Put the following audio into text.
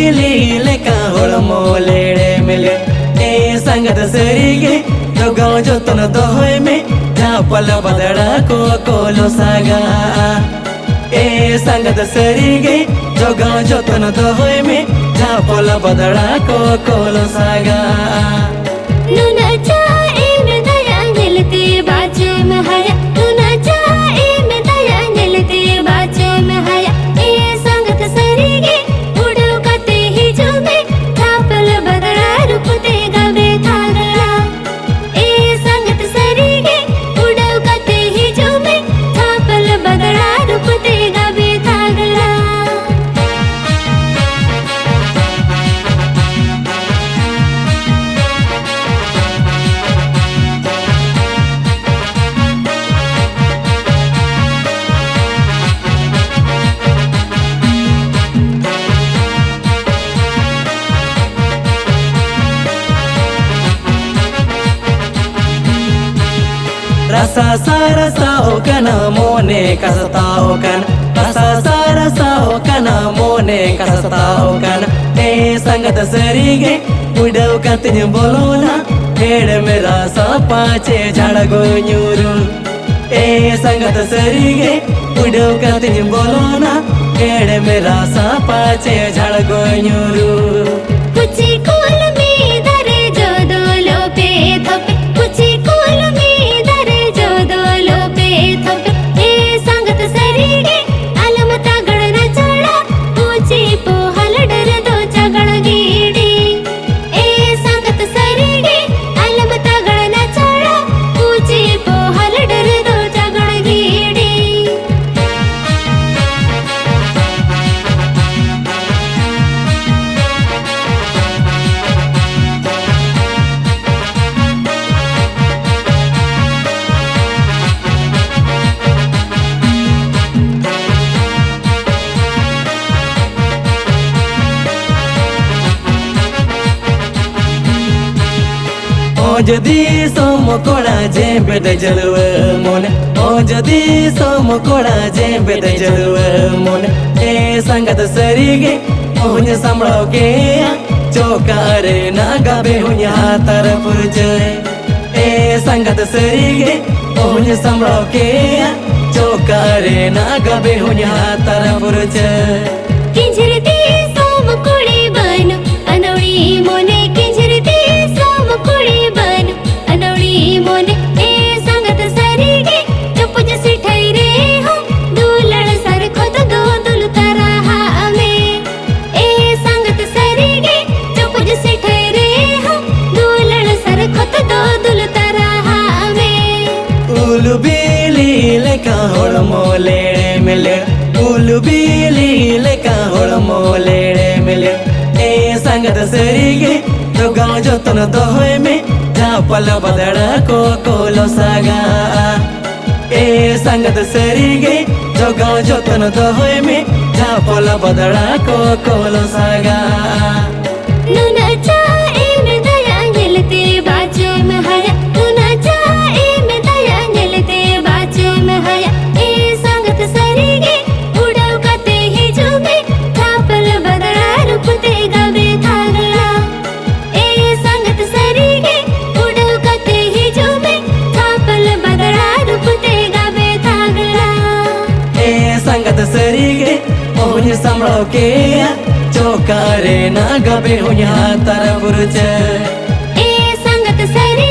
बीली लेका होड़मो लेड़े मिले ए संगत सरीगे जो गाँव जो तन दोहे में झापल बदड़ा को कोलो सागा ए संगत सरीगे जो गाँव जो तन दोहे में झापल बदड़ा को कोलो सागा रसा सारा साओ कना मोने कसताओ कन रसा सारा साओ कना मोने कसताओ कन ए संगत सरीगे उड़व कतिन बोलोना हेड़ मेरा सा पाचे झड़गो न्यूरू ए संगत सरीगे उड़व कतिन बोलोना हेड़ मेरा सा पाचे झड़गो न्यूरू कुची कोल में धरे जो दो लो पे थपे कुची कोल में धरे जो दो लो पे थपे ए संगत सरीगे अलमता गणना चढ़ा ऊंची पो हलडर दो चगड़ गीड़ी ए संगत सरीगे अलमता गणना चढ़ा ऊंची पो हलडर दो चगड़ गीड़ी जदी सोम कोड़ा जे बेद जलव मोन ओ जदी सोम कोड़ा जे बेद जलव मोन ए संगत सरीगे ओन संभळो के चौकारे ना गाबे हुया तरफ जय ए संगत सरीगे ओन संभळो के चौकारे ना गाबे हुया तरफ जय किंजरती सोम कोड़े बनो अनौड़ी मोने किंजरती सोम कोड़े बनो अनौड़ी मोने ए संगत सरीगे चुप जैसे ठहरे हो दूलड़ सर खुद दो दुल तारा हमें ए संगत सरीगे चुप जैसे ठहरे हो दूलड़ सर खुद दो दुल तारा हमें उलु बीली लेका होड़मो लेड़े मिले उलु बीली लेका होड़मो लेड़े मिले ए संगत सरीगे जो गाँव जो तन दोहे में झापल बदड़ा को कोलो सागा ए संगत सरीगे जो गाँव जो तन दोहे में झापल बदड़ा को कोलो सागा नुना चाहे में दया गिलते बाजू में हया नुना चाहे में दया गिलते बाजू में हया ए संगत सरीगे उड़ाव कते ही जुमे थापल बदड़ा रुपते गवे थागला ए संगत सरीगे उड़ाव कते ही जुमे थापल बदड़ा रुपते गवे थागला ए संगत सरीगे ओन संभळो के चौकारे ना गबे हुया तरफ जय ए संगत सरी